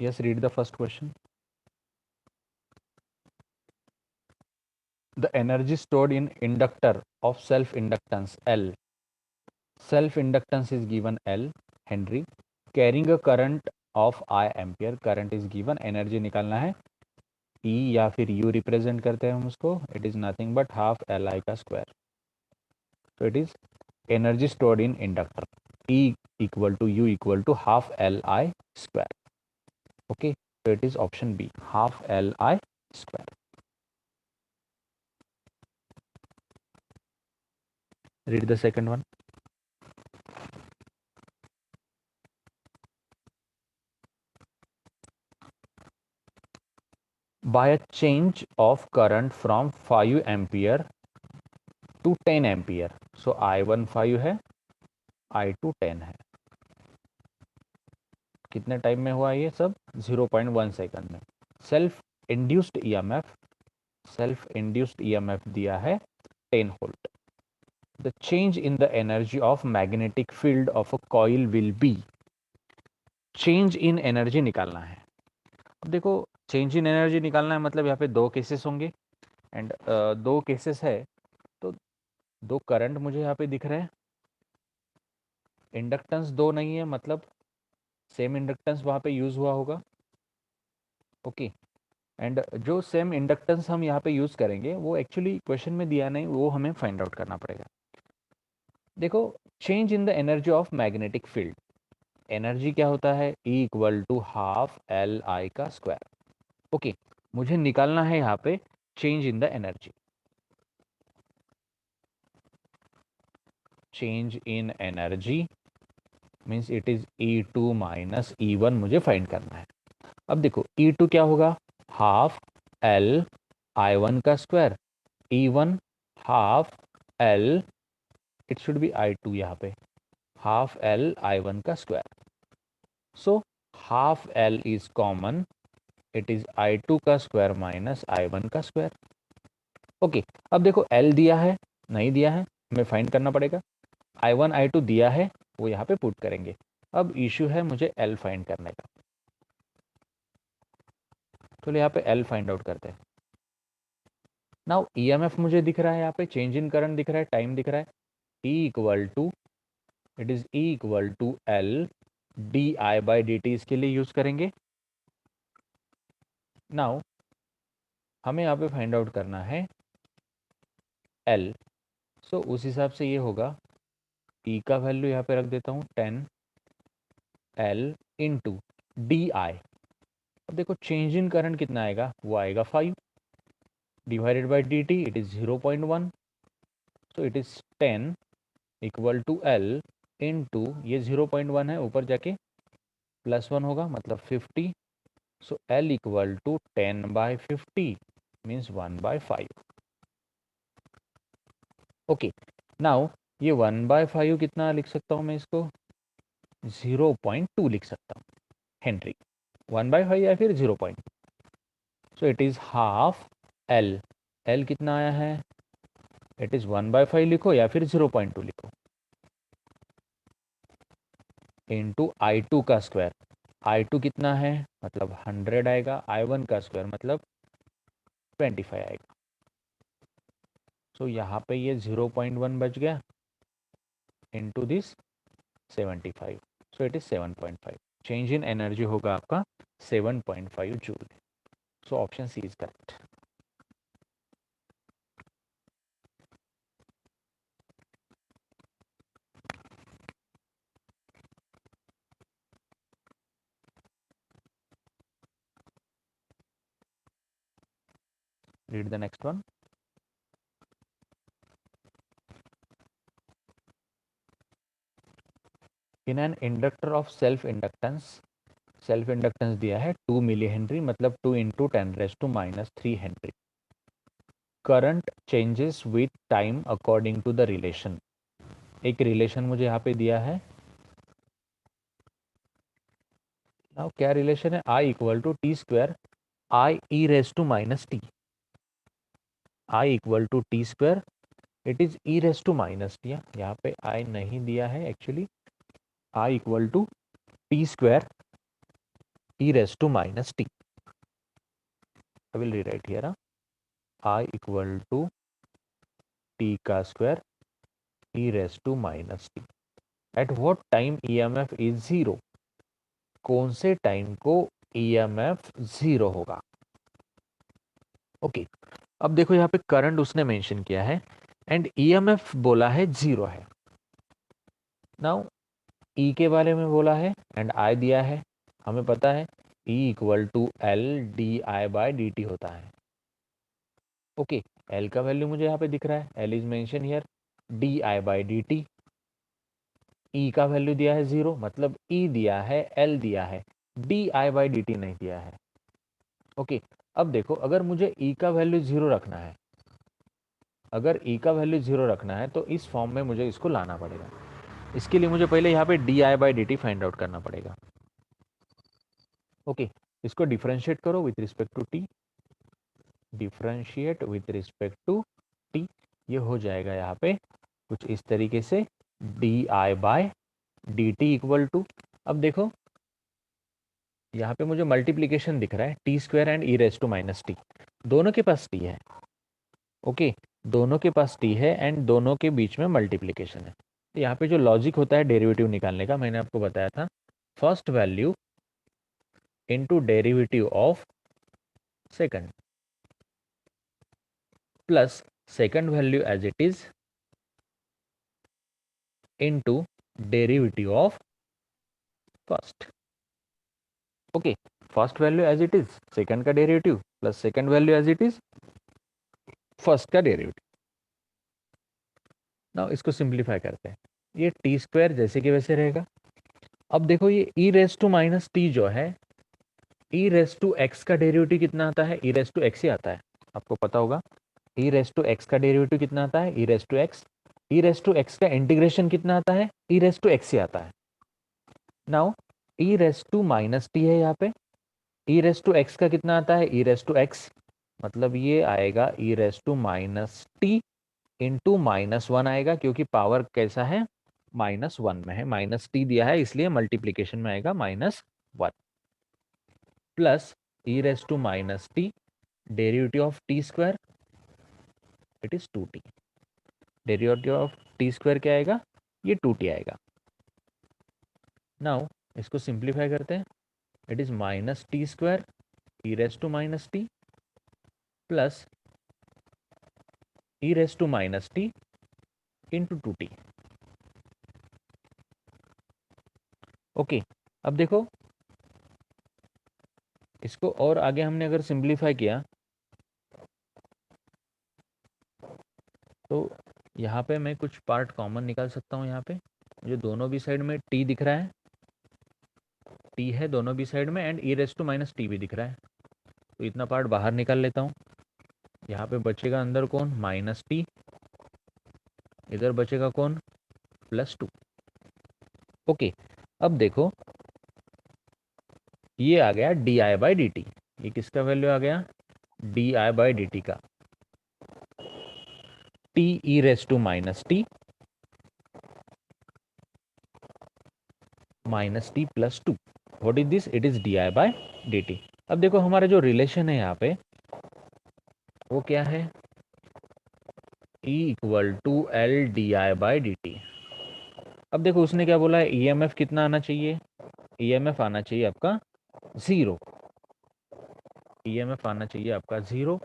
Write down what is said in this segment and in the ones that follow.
Yes, read the first question. The energy stored in inductor of self inductance L. Self inductance is given L Henry, carrying a current of I ampere. Current is given, energy निकालना है E या फिर U represent करते हैं हम उसको. It is nothing but half L I का square. तो it is energy stored in inductor E equal to U equal to half L I square. Okay, so it is option B, half Li square. Read the second one. By a change of current from 5 ampere to 10 ampere. So I1 5 है, I2 10 है. कितने time में हुआ ये सब? 0.1 second में. Self induced EMF दिया है 10 volt. The change in the energy of magnetic field of a coil will be. Change in energy निकालना है. अब देखो, चेंज इन एनर्जी निकालना है मतलब यहाँ पे दो केसेस होंगे एंड दो केसेस है तो दो करंट मुझे यहाँ पे दिख रहे हैं. इंडक्टेंस दो नहीं है मतलब सेम इंडक्टेंस वहाँ पे यूज़ हुआ होगा. ओके, एंड जो सेम इंडक्टेंस हम यहाँ पे यूज़ करेंगे वो एक्चुअली क्वेश्चन में दिया नहीं, वो हमें फाइंड आउट करना पड़ेगा. देखो, change in the energy of magnetic field. Energy क्या होता है? E equal to half L I का स्क्वायर. ओके, मुझे निकालना है यहाँ पे change in the energy. Change in energy means it is E2 minus E1 मुझे फाइंड करना है. अब देखो E2 क्या होगा? हाफ एल I1 का square. E1 half L, it should be I2 यहाँ पे, हाफ एल I1 का square. So half L is common, it is I2 का स्क्वायर माइनस I1 का स्क्वायर. ओके, अब देखो L दिया है नहीं दिया है हमें फाइंड करना पड़ेगा. I1 I2 दिया है वो यहाँ पे पुट करेंगे. अब इश्यू है मुझे L फाइंड करने का. तो यहाँ पे L फाइंड आउट करते हैं. नाउ EMF मुझे दिख रहा है यहाँ पे, चेंज इन करंट दिख रहा है, टाइम दिख रहा है. E equal to, it is E equal to L D I by D T, इसके लिए यूज करेंगे. नाउ हमें यहाँ पे फाइंड आउट करना है L. सो उस हिसाब से ये होगा, E का वैल्यू यहाँ पे रख देता हूँ 10 L इंटू डी आई. अब देखो चेंज इन करंट कितना आएगा? वो आएगा 5 divided by D T, it is 0.1. So it is 10 equal to L into ये 0.1 है, ऊपर जाके +1 होगा मतलब 50. So L equal to 10/50 means 1/5. Okay, now ये 1/5 कितना लिख सकता हूँ मैं इसको? 0.2 लिख सकता हूँ हेनरी. 1/5 या फिर 0.2. सो it is half L. L कितना आया है? इट इज 1/5 लिखो या फिर 0.2 लिखो, इंटू I2 का स्क्वायर. I2 कितना है? मतलब 100 आएगा. I1 का स्क्वायर मतलब 25 आएगा. सो यहाँ पे ये 0.1 बच गया into this 75. So it is 7.5. Change in energy होगा आपका 7.5 joule. So option C is correct. Read the next one. In an inductor of self inductance दिया है 2 मिली हेनरी मतलब 2 into 10⁻³ henry. Current changes with time according to the relation. एक relation मुझे यहाँ पे दिया है. नाउ क्या रिलेशन है? I equal to T square I e⁻⁻t. I equal to T square, it is e⁻⁻t. यहाँ पे I नहीं दिया है actually. I equal to T square e raised to minus t. I will rewrite here I equal to t का square e raised to minus t. At what time EMF is 0? कौन से time को EMF 0 होगा? Okay, अब देखो यहाँ पे current उसने मेंशन किया है एंड EMF बोला है 0 है. नाउ E के बारे में बोला है एंड I दिया है. हमें पता है E equal to L D I by D T होता है. ओके, L का वैल्यू मुझे यहाँ पे दिख रहा है. L is mention here, D I by D T. E का वैल्यू दिया है 0, मतलब E दिया है, L दिया है, D I by D T नहीं दिया है. ओके, अब देखो अगर मुझे E का वैल्यू 0 रखना है, अगर E का वैल्यू 0 रखना है तो इस फॉर्म में मुझे इसको लाना पड़ेगा. इसके लिए मुझे पहले यहाँ पे D I by D T find out करना पड़ेगा. ओके, इसको डिफरेंशिएट करो with respect to T. Differentiate with respect to T, ये हो जाएगा यहाँ पे कुछ इस तरीके से D I by D T equal to, अब देखो यहाँ पे मुझे मल्टीप्लीकेशन दिख रहा है, T square and E raise to minus T. दोनों के पास टी है. ओके, दोनों के पास टी है एंड दोनों के बीच में मल्टीप्लीकेशन है. तो यहाँ पे जो लॉजिक होता है डेरिवेटिव निकालने का, मैंने आपको बताया था, first value into derivative of second plus second value as it is into derivative of first. Okay, first value as it is, second का derivative plus second value as it is, first का derivative. Now इसको simplify करते हैं. ये T square जैसे कि वैसे रहेगा. अब देखो ये e raise to minus t जो है, ई रेस टू एक्स का डेरिवेटिव कितना आता है? ई रेस टू एक्स ही आता है, आपको पता होगा. ई रेस टू एक्स का डेरिवेटिव कितना आता है? E raise to x. E raise to x का इंटीग्रेशन कितना आता है? ई रेस टू एक्स ही आता है. Now e raise to minus t है यहाँ पे, ई रेस टू एक्स का कितना आता है? ई रेस टू एक्स, मतलब ये आएगा e raise to minus T into minus one आएगा, क्योंकि पावर कैसा है? माइनस वन में है. माइनस टी दिया है इसलिए मल्टीप्लीकेशन में आएगा minus one, plus E raise to minus T derivative of T square, it is 2t. Derivative of T square क्या आएगा? ये 2t आएगा. नाउ इसको सिंप्लीफाई करते हैं. It is minus T square E raise to minus T plus E raise to minus T into 2t. Okay, अब देखो इसको और आगे हमने अगर सिंप्लीफाई किया तो यहाँ पे मैं कुछ पार्ट कॉमन निकाल सकता हूँ. यहाँ पे मुझे दोनों भी साइड में टी दिख रहा है, टी है दोनों भी साइड में, and E raise to minus T भी दिख रहा है. तो इतना पार्ट बाहर निकाल लेता हूँ. यहाँ पे बचेगा अंदर कौन? Minus T. इधर बचेगा कौन? प्लस 2. ओके, अब देखो ये आ गया d I by D t. ये किसका वैल्यू आ गया? D I by D t का. T E raise to minus T minus T plus 2. What is this? It is d I by D T. अब देखो हमारा जो रिलेशन है यहाँ पे वो क्या है? E equal to L D I by D T. अब देखो उसने क्या बोला है? EMF कितना आना चाहिए? EMF आना चाहिए आपका 0. EMF आना चाहिए आपका 0.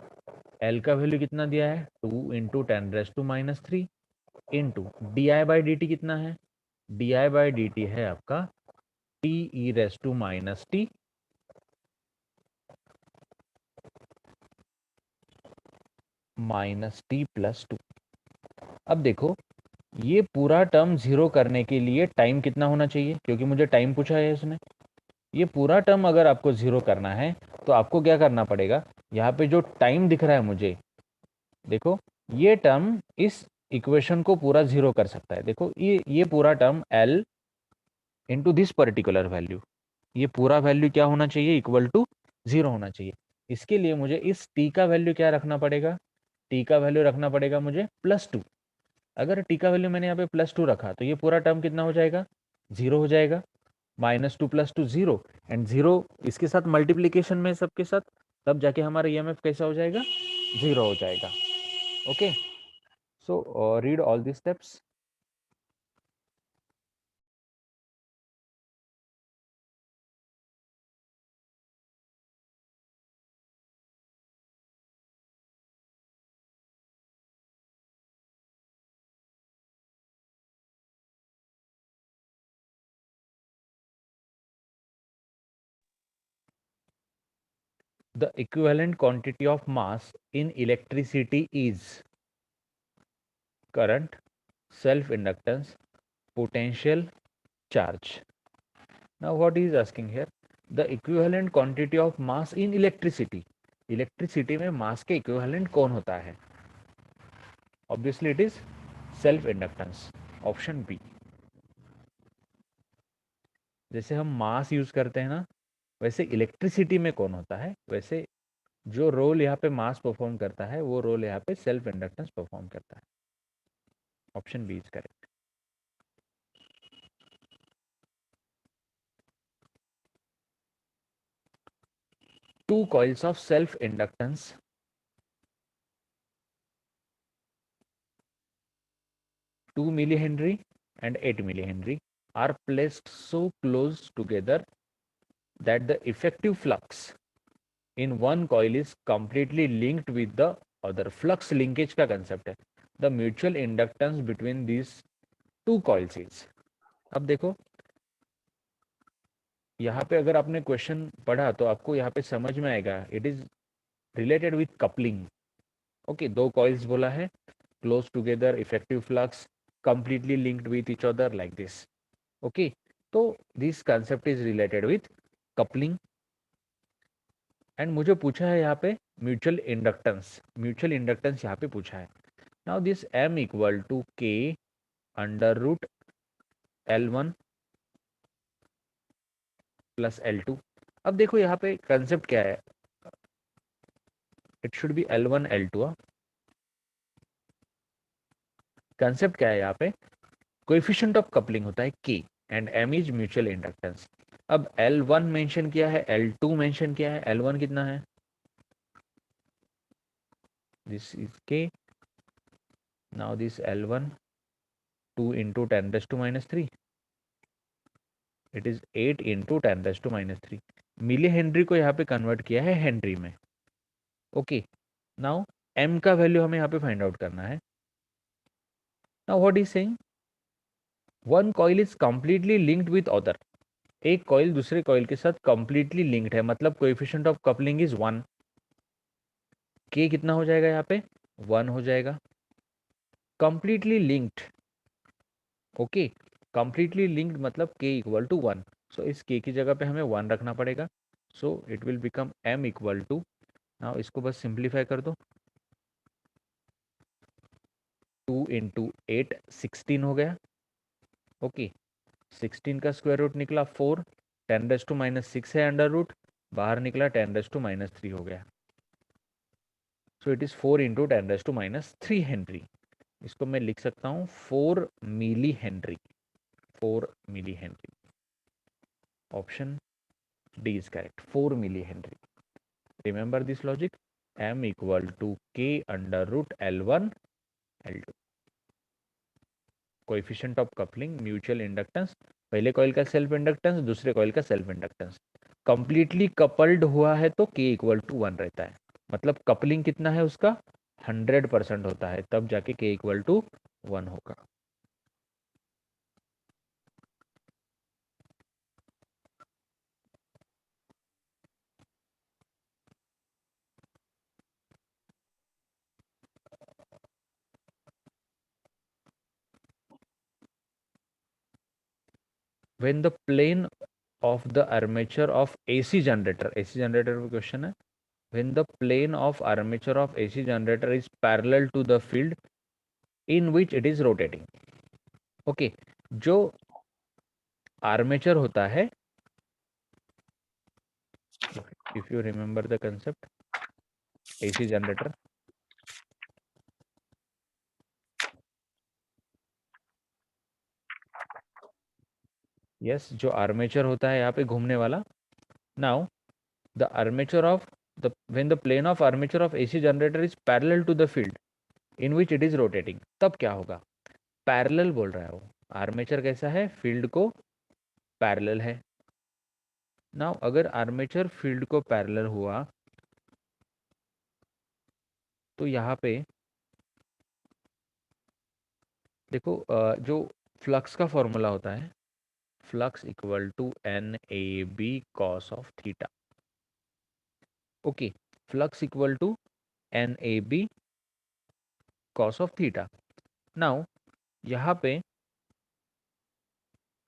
L का वैल्यू कितना दिया है? 2 into 10 raise to minus 3 into D I by D T कितना है? D I by D T है आपका T E raise to minus T minus T plus 2. अब देखो ये पूरा टर्म 0 करने के लिए टाइम कितना होना चाहिए? क्योंकि मुझे टाइम पूछा है इसने. ये पूरा टर्म अगर आपको 0 करना है तो आपको क्या करना पड़ेगा? यहाँ पे जो टाइम दिख रहा है मुझे, देखो ये टर्म इस इक्वेशन को पूरा 0 कर सकता है. देखो ये पूरा term L into this particular value, ये पूरा वैल्यू क्या होना चाहिए? इक्वल टू 0 होना चाहिए. इसके लिए मुझे इस t का वैल्यू क्या रखना पड़ेगा? t का वैल्यू रखना पड़ेगा मुझे प्लस 2. अगर t का वैल्यू मैंने यहाँ पे प्लस 2 रखा तो ये पूरा टर्म कितना हो जाएगा? 0 हो जाएगा. -2 + 2 0, एंड 0 इसके साथ मल्टीप्लीकेशन में सबके साथ, तब जाके हमारा ईएमएफ कैसा हो जाएगा, 0 हो जाएगा. Okay, so read all the steps. The equivalent quantity of mass in electricity is current, self-inductance, potential, charge. Now what he is asking here, the equivalent quantity of mass in electricity. Electricity में mass के equivalent कौन होता है? Obviously it is self inductance, option B. जैसे हम मास use करते हैं ना, वैसे इलेक्ट्रिसिटी में कौन होता है, वैसे जो रोल यहाँ पे मास परफॉर्म करता है वो रोल यहाँ पे सेल्फ इंडक्टेंस परफॉर्म करता है. Option B is correct. Two coils of self inductance 2 millihenry and 8 millihenry are placed so close together that the effective flux in one coil is completely linked with the other. Flux linkage का concept है. The mutual inductance between these two coils is. अब देखो यहाँ पे अगर आपने question पढ़ा तो आपको यहाँ पे समझ में आएगा, it is related with coupling. Okay, दो कॉइल्स बोला है, close together, effective flux, completely linked with each other like this. Okay, तो this concept is related with coupling. And मुझे पूछा है यहाँ पे म्यूचुअल इंडक्टेंस. म्यूचुअल इंडक्टेंस यहाँ पे पूछा है. Now this m equal to k under root L1 plus L2. अब देखो यहाँ पे कंसेप्ट क्या है, it should be L1 L2. Concept क्या है यहाँ पे, कोएफिशिएंट ऑफ कपलिंग होता है k and m is mutual inductance. अब L1 मेंशन किया है, L2 मेंशन किया है. L1 कितना है, this is k. Now this L1 2 into 10⁻³ it is 8 into 10⁻³ milli henry को यहाँ पे कन्वर्ट किया है हेनरी में. ओके, नाउ m का वैल्यू हमें यहाँ पे फाइंड आउट करना है. Now what is saying, one coil is completely linked with other. एक कॉइल दूसरे कॉइल के साथ कंप्लीटली लिंक्ड है, मतलब coefficient of coupling is 1. k कितना हो जाएगा यहाँ पे, 1 हो जाएगा. Completely linked, okay, completely linked मतलब k इक्वल टू 1. सो इस k की जगह पे हमें 1 रखना पड़ेगा. So it will become m equal to, now इसको बस सिंप्लीफाई कर दो, 2 into 8 16 हो गया. ओके, 16 का स्क्वायर रूट निकला 4, 10⁻⁻6 है अंडर रूट, बाहर निकला 10⁻³ हो गया. So it is 4 into 10⁻³ henry. इसको मैं लिख सकता हूँ 4 milli henry. 4 milli henry. Option D is correct, 4 milli henry. Remember this logic, m equal to k under root L1 L2. Coefficient of coupling, mutual inductance, पहले coil का self inductance, दूसरे coil का self inductance. Completely coupled हुआ है तो k equal to 1 रहता है, मतलब कपलिंग कितना है उसका, 100% होता है, तब जाके k इक्वल टू 1 होगा. When the plane of the armature of AC generator, AC generator का क्वेश्चन है, when the plane of armature of AC generator is parallel to the field in which it is rotating. Okay, जो armature होता है, if you remember the concept, AC generator, yes, जो armature होता है यहाँ पे घूमने वाला. Now the armature of the when the plane of armature of AC generator is parallel to the field in which it is rotating, तब क्या होगा. पैरेलल बोल रहा है वो. आर्मेचर कैसा है, फील्ड को पैरेलल है. नाउ अगर आर्मेचर फील्ड को पैरेलल हुआ तो यहाँ पे देखो जो फ्लक्स का फॉर्मूला होता है, flux equal to N A B cos of theta. Okay, flux equal to N A B cos of theta. Now यहाँ पे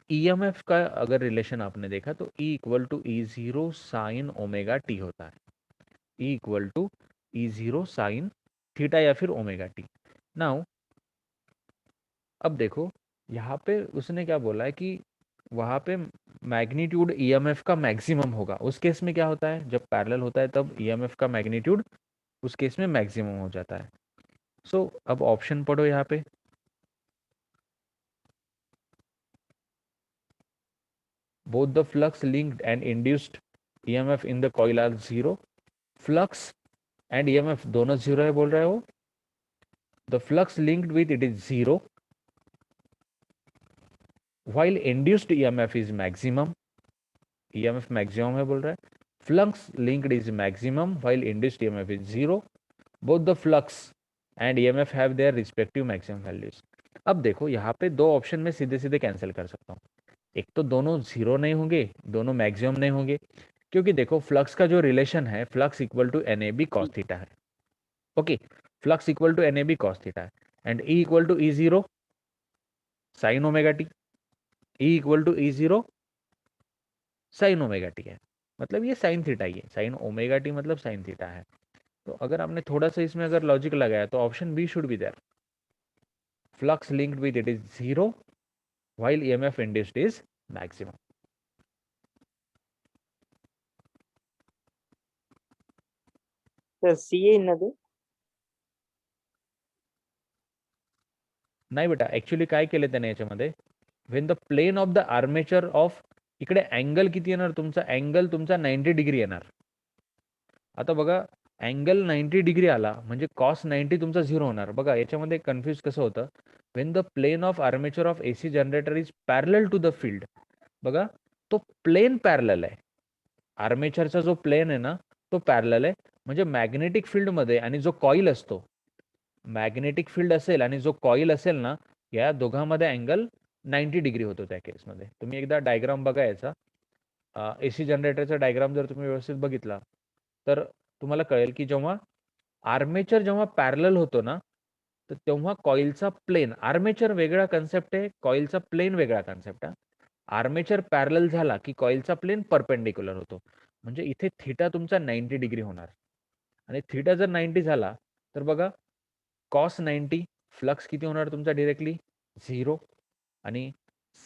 ईएमएफ का अगर रिलेशन आपने देखा तो E equal to E zero sine omega t होता है. E equal to E zero sine theta या फिर ओमेगा टी. नाउ अब देखो यहाँ पे उसने क्या बोला है कि वहाँ पे मैग्नीट्यूड ईएमएफ का मैक्सिमम होगा. उस केस में क्या होता है, जब पैरेलल होता है तब ईएमएफ का मैग्नीट्यूड उस केस में मैक्सिमम हो जाता है. सो अब ऑप्शन पढ़ो यहाँ पे. Both the flux linked and induced EMF in the coil are zero. Flux and EMF दोनों जीरो है बोल रहा है वो. The flux linked with it is zero while induced EMF is maximum. EMF maximum है बोल रहा है. Flux linked is maximum while induced EMF is zero. Both the flux and EMF have their respective maximum values. अब देखो यहाँ पे दो option में सीधे सीधे कैंसिल कर सकता हूँ. एक तो दोनों जीरो नहीं होंगे, दोनों मैक्सिमम नहीं होंगे, क्योंकि देखो फ्लक्स का जो रिलेशन है flux equal to N A B cos theta है. Okay, flux equal to N A B cos theta है and e equal to E zero sine omega t. E equal to E zero sine omega t है, मतलब ये sine theta ही है. Sine omega t मतलब sine theta है. तो अगर आपने थोड़ा सा इसमें अगर लॉजिक लगाया तो option b should be there. Flux linked with it is zero while EMF induced is maximum. Sir सी इनದು नाही बेटा, ऍक्च्युली काय केलं त्याने याच्यामध्ये, when the plane of the armature of, इकडे अँगल किती येणार तुमचा, अँगल तुमचा 90 डिग्री येणार. आता बघा अँगल 90 डिग्री आला म्हणजे कॉस 90 तुमचा झिरो होणार. बघा याच्यामध्ये कन्फ्यूज कसं होतं, when the plane of armature of AC generator is parallel to the field. बघा तो प्लेन पॅरलल आहे. आर्मेचरचा जो प्लेन आहे ना तो पॅरलल आहे. म्हणजे मॅग्नेटिक फील्डमध्ये आणि जो कॉईल असतो, मॅग्नेटिक फील्ड असेल आणि जो कॉईल असेल ना, या दोघांमध्ये अँगल 90 डिग्री होतो त्या केसमध्ये. तुम्ही एकदा डायग्राम बघा याचा. एसी जनरेटरचा डायग्राम जर तुम्ही व्यवस्थित बघितला तर तुम्हाला कळेल की जेव्हा आर्मेचर जेव्हा पॅरलल होतो ना तर तेव्हा कॉईलचा प्लेन, आर्मेचर वेगळा कन्सेप्ट आहे, कॉईलचा प्लेन वेगळा कन्सेप्ट आहे. आर्मेचर पॅरलल झाला की कॉईलचा प्लेन परपेंडिक्युलर होतो. म्हणजे इथे थीटा तुमचा 90 डिग्री होणार आणि थीटा जर 90 झाला तर बघा कॉस 90 फ्लक्स किती होणार तुमचा डायरेक्टली झिरो आणि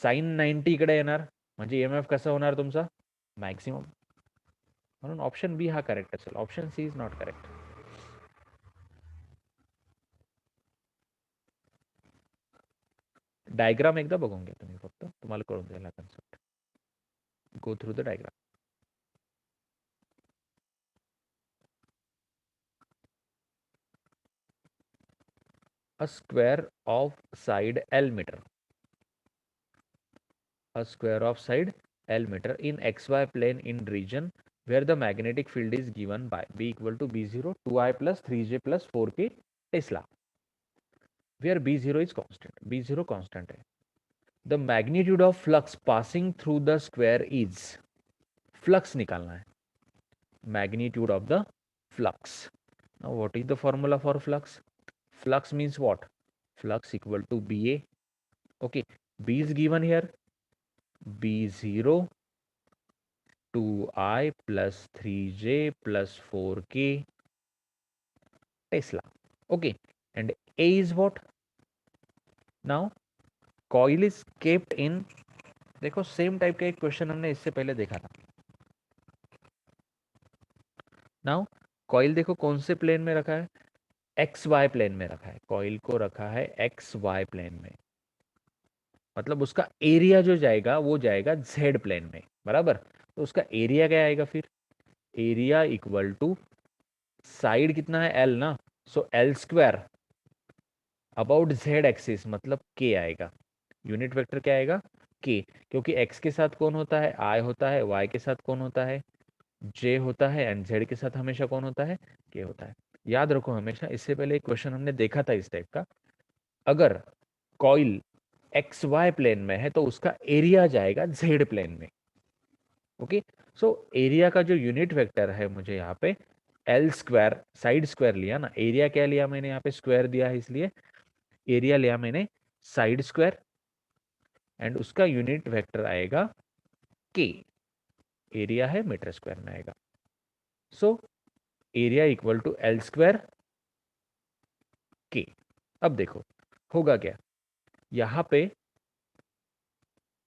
साइन 90 इकडे येणार म्हणजे ईएमएफ कसा होणार तुमचा मॅक्सिमम. म्हणून ऑप्शन बी हा करेक्ट असेल. Option C is not correct. Diagram एकदा बघून घ्या तुम्ही, फक्त तुम्हाला कळून जाईल हा concept. Go through the diagram. A square of side L meter. A square of side L meter in xy plane in region where the magnetic field is given by B equal to B0 2I plus 3J plus 4K Tesla, where B0 is constant. B0 constant है. The magnitude of flux passing through the square is, flux निकालना है, magnitude of the flux. Now what is the formula for flux? Flux means what? Flux equal to BA. Okay, B is given here, B0 2I plus 3J plus 4K Tesla. Okay, and A is what? Now coil is kept in, देखो same type का एक question हमने इससे पहले देखा था. Now coil देखो कौन से प्लेन में रखा है, एक्स वाई प्लेन में रखा है. कॉइल को रखा है एक्स वाई प्लेन में. मतलब उसका एरिया जो जाएगा वो जाएगा जेड प्लेन में, बराबर। तो उसका एरिया क्या आएगा फिर, एरिया इक्वल टू साइड कितना है एल ना, so l square about z axis मतलब के आएगा, यूनिट वेक्टर क्या आएगा के, क्योंकि एक्स के साथ कौन होता है आई होता है, वाई के साथ कौन होता है जे होता है, एंड जेड के साथ हमेशा कौन होता है के होता है। याद रखो हमेशा, इससे पहले एक क्वेश्चन हमने देखा था इस टाइप का, अगर कॉइल एक्स वाई प्लेन में है तो उसका एरिया जाएगा जेड प्लेन में। ओके, सो एरिया का जो यूनिट वेक्टर है मुझे यहाँ पे एल स्क्वायर, साइड स्क्वायर लिया ना, एरिया क्या लिया मैंने यहाँ पे स्क्वायर दिया है इसलिए एरिया लिया मैंने साइड स्क्वायर, एंड उसका यूनिट वेक्टर आएगा के, एरिया है मीटर स्क्वायर में आएगा। So area equal to L square k. अब देखो होगा क्या, यहाँ पे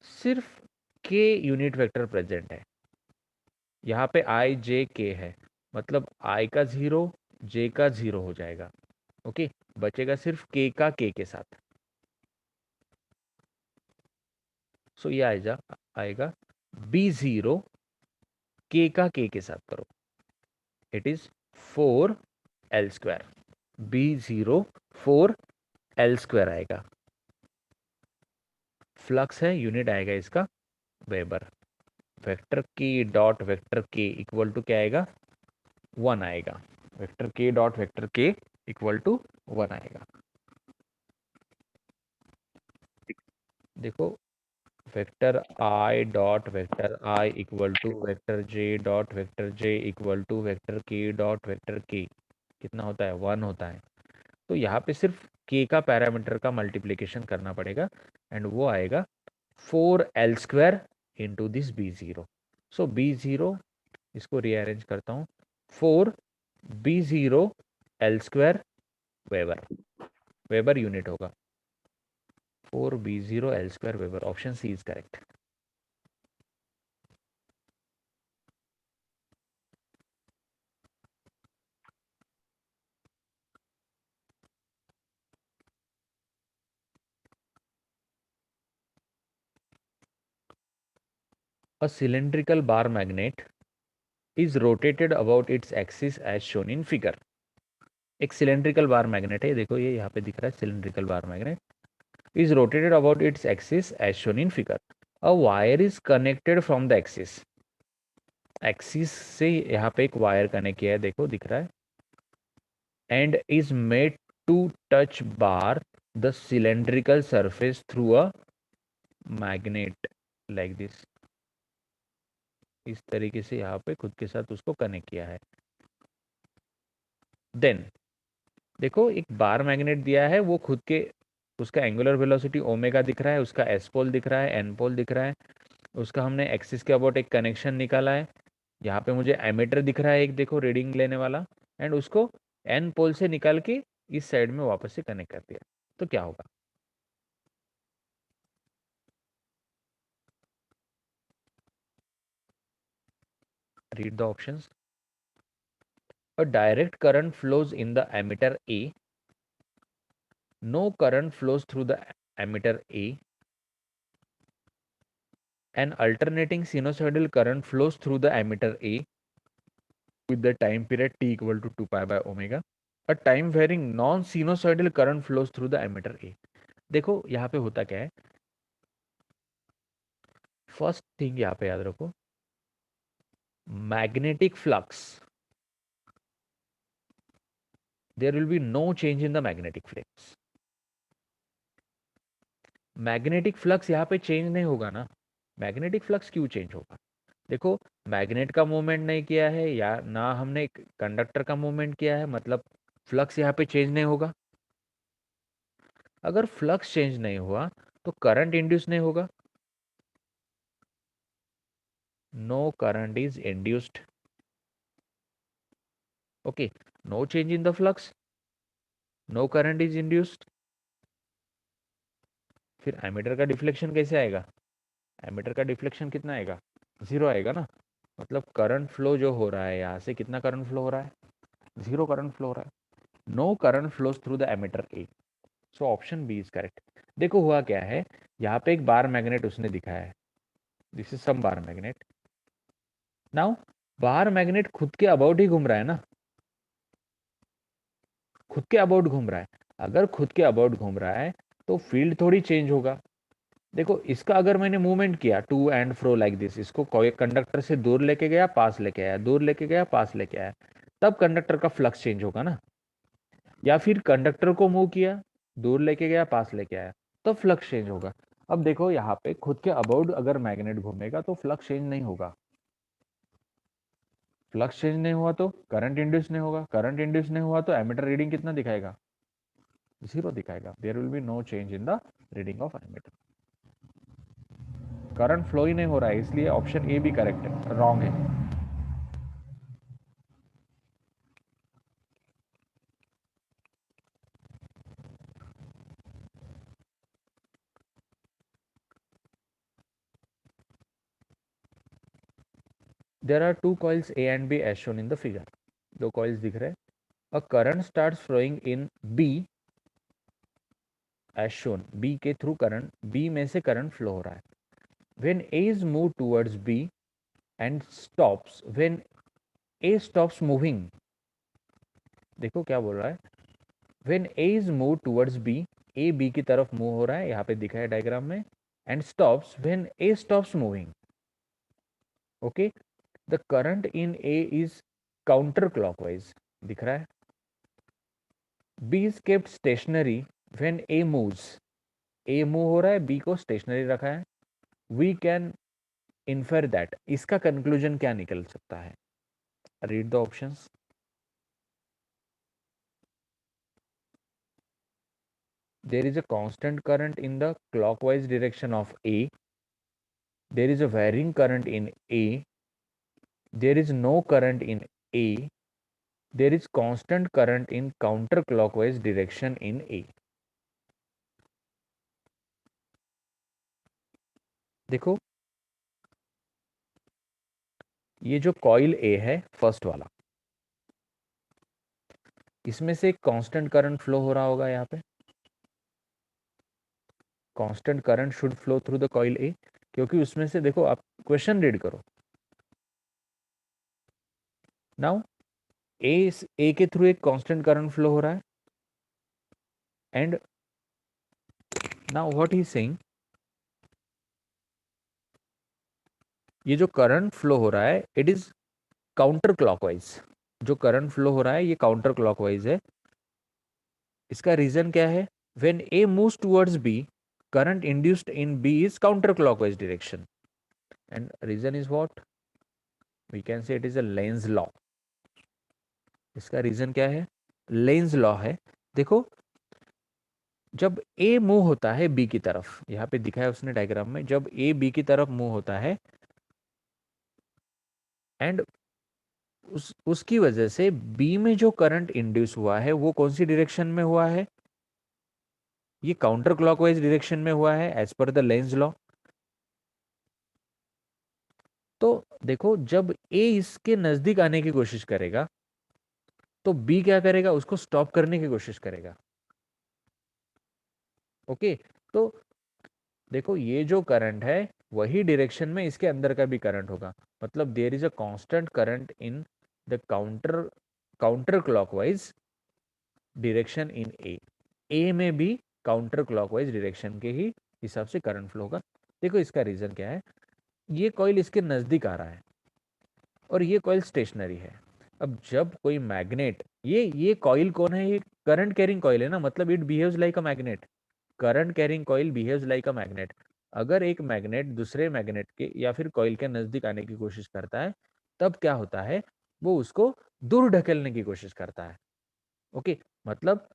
सिर्फ के यूनिट वेक्टर प्रेजेंट है, यहाँ पे आई जे के है, मतलब आई का 0 जे का 0 हो जाएगा। ओके, बचेगा सिर्फ के का के साथ। सो ये आएगा B0 के का के साथ करो, it is 4L square, B0 4L square आएगा। फ्लक्स है, यूनिट आएगा इसका weber, vector k dot vector k equal to क्या आएगा 1 आएगा, vector k dot vector k equal to 1 आएगा। देखो vector i dot vector i equal to vector j dot vector j equal to vector k dot vector k कितना होता है 1 होता है। तो यहाँ पे सिर्फ के का पैरामीटर का मल्टीप्लिकेशन करना पड़ेगा, एंड वो आएगा 4L square into this B0। So B0 इसको रीअरेंज करता हूँ, 4B0L square weber, weber unit होगा 4B0L square weber, option C is correct. A cylindrical bar magnet is rotated about its axis as shown in figure। एक cylindrical bar magnet है, देखो ये यहाँ पे दिख रहा है cylindrical bar magnet is rotated about its axis as shown in figure। A wire is connected from the axis, axis से यहाँ पे एक वायर कनेक्ट किया है, देखो दिख रहा है, and is made to touch bar the cylindrical surface through a magnet like this. इस तरीके से यहाँ पे खुद के साथ उसको कनेक्ट किया है। देन देखो एक बार मैग्नेट दिया है, वो खुद के उसका एंगुलर वेलोसिटी ओमेगा दिख रहा है, उसका एस पोल दिख रहा है, एन पोल दिख रहा है, उसका हमने एक्सिस के अबाउट एक कनेक्शन निकाला है, यहाँ पे मुझे एमीटर दिख रहा है एक, देखो रीडिंग लेने वाला, एंड उसको एन पोल से निकाल के इस साइड में वापस से कनेक्ट कर दिया, तो क्या होगा, read the options. A direct current flows in the ammeter A, no current flows through the ammeter A, an alternating sinusoidal current flows through the emitter A with the time period t equal to 2 pi by omega। A time varying non-sinusoidal current flows through the emitter A। देखो यहाँ पे होता क्या है, first thing यहाँ पे याद रखो, magnetic flux, there will be no change in the magnetic flux. Magnetic flux यहाँ पे चेंज नहीं होगा ना, मैग्नेटिक फ्लक्स क्यों चेंज होगा, देखो मैग्नेट का मूवमेंट नहीं किया है या ना हमने कंडक्टर का मूवमेंट किया है, मतलब फ्लक्स यहाँ पे चेंज नहीं होगा। अगर फ्लक्स चेंज नहीं हुआ तो करंट इंड्यूस नहीं होगा, no current is induced. Okay, no change in the flux, no current is induced, फिर एमीटर का डिफ्लेक्शन कैसे आएगा, एमीटर का डिफ्लेक्शन कितना आएगा 0 आएगा ना, मतलब करंट फ्लो जो हो रहा है यहाँ से कितना करंट फ्लो हो रहा है 0 करंट फ्लो हो रहा है, no current flows through the ammeter A. So option B is correct. देखो हुआ क्या है, यहाँ पे एक बार मैग्नेट उसने दिखाया है, this is some bar magnet. Now bar magnet खुद के अबाउट ही घूम रहा है ना, खुद के अबाउट घूम रहा है। अगर खुद के अबाउट घूम रहा है तो फील्ड थोड़ी चेंज होगा। देखो इसका अगर मैंने मूवमेंट किया to and fro like this, इसको कोई कंडक्टर से दूर लेके गया, पास लेके आया, दूर लेके गया, पास लेके आया, तब कंडक्टर का फ्लक्स चेंज होगा ना। या फिर कंडक्टर को मूव किया, दूर लेके गया, पास लेके आया, तब फ्लक्स चेंज होगा। अब देखो यहाँ पे खुद के अबाउट अगर मैग्नेट घूमेगा तो फ्लक्स चेंज नहीं होगा। फ्लक्स चेंज नहीं हुआ तो करंट इंड्यूस नहीं होगा, करंट इंड्यूस नहीं हुआ तो एमीटर रीडिंग कितना दिखाएगा, 0 दिखाएगा। There will be no change in the reading of ammeter. Current flow ही नहीं हो रहा है, इसलिए ऑप्शन ए भी करेक्ट है, रॉन्ग है। There are two coils A and B as shown in the figure. दो coils दिख रहे हैं। A current starts flowing in B as shown. B के थ्रू करंट, B में से करंट फ्लो हो रहा है। When A is moved towards B and stops, when A stops moving, देखो क्या बोल रहा है, When A is moved towards B, A B की तरफ मूव हो रहा है, यहाँ पे दिखा है डायग्राम में, and stops when A stops moving. Okay, the current in A is counter clockwise, दिख रहा है। B is kept stationary when A moves. A move हो रहा है, B को स्टेशनरी रखा है। We can infer that. इसका कंक्लूजन क्या निकल सकता है? Read the options. There is a constant current in the clockwise direction of A. There is a varying current in A. There is no current in A. There is constant current in counterclockwise direction in A. देखो ये जो coil ए है first वाला, इसमें से एक constant current flow हो रहा होगा। यहाँ पे constant current should flow through the coil a, क्योंकि उसमें से देखो आप क्वेश्चन रीड करो। नाउ ए के थ्रू एक कांस्टेंट करंट फ्लो हो रहा है, and now what he is saying, ये जो करंट फ्लो हो रहा है इट इज काउंटर क्लॉकवाइज। जो करंट फ्लो हो रहा है ये काउंटर क्लॉकवाइज है। इसका रीजन क्या है? When A moves towards B, current induced in B is counter clockwise direction, and reason is what, we can say it is a Lenz law. इसका रीजन क्या है? लेंज लॉ है। देखो जब ए मूव होता है बी की तरफ, यहाँ पे दिखा है उसने डायग्राम में, जब ए बी की तरफ मूव होता है एंड उसकी वजह से बी में जो करंट इंड्यूस हुआ है वो कौन सी डायरेक्शन में हुआ है? ये काउंटर क्लॉकवाइज डायरेक्शन में हुआ है as per the Lenz law. तो देखो जब ए इसके नजदीक आने की कोशिश करेगा तो बी क्या करेगा? उसको स्टॉप करने की कोशिश करेगा। ओके, तो देखो ये जो करंट है वही डायरेक्शन में इसके अंदर का भी करंट होगा। मतलब there is a constant current in the counter clockwise direction in a में भी काउंटर क्लॉकवाइज डायरेक्शन के ही हिसाब से करंट फ्लो होगा। देखो इसका रीजन क्या है, ये कॉइल इसके नजदीक आ रहा है और ये कॉइल स्टेशनरी है। अब जब कोई मैग्नेट, ये कॉइल कौन है? ये करंट कैरिंग कॉइल है ना, मतलब it behaves like a magnet. Current carrying coil behaves like a magnet. अगर एक मैग्नेट दूसरे मैग्नेट के या फिर कॉइल के नजदीक आने की कोशिश करता है तब क्या होता है, वो उसको दूर ढकेलने की कोशिश करता है। ओके, मतलब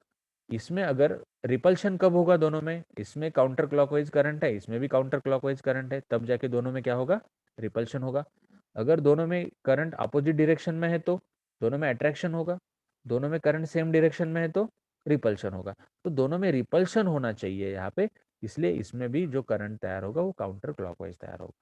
इसमें अगर रिपल्शन कब होगा दोनों में, इसमें काउंटर क्लॉकवाइज करंट है, इसमें भी काउंटर क्लॉकवाइज करंट है, तब जाके दोनों में क्या होगा? रिपल्शन होगा। अगर दोनों में करंट अपोजिट डायरेक्शन में है तो दोनों में अट्रैक्शन होगा। दोनों में करंट सेम डायरेक्शन में है तो रिपल्शन होगा। तो दोनों में रिपल्शन होना चाहिए यहाँ पे, इसलिए इसमें भी जो करंट तैयार होगा वो काउंटर क्लॉकवाइज तैयार होगा।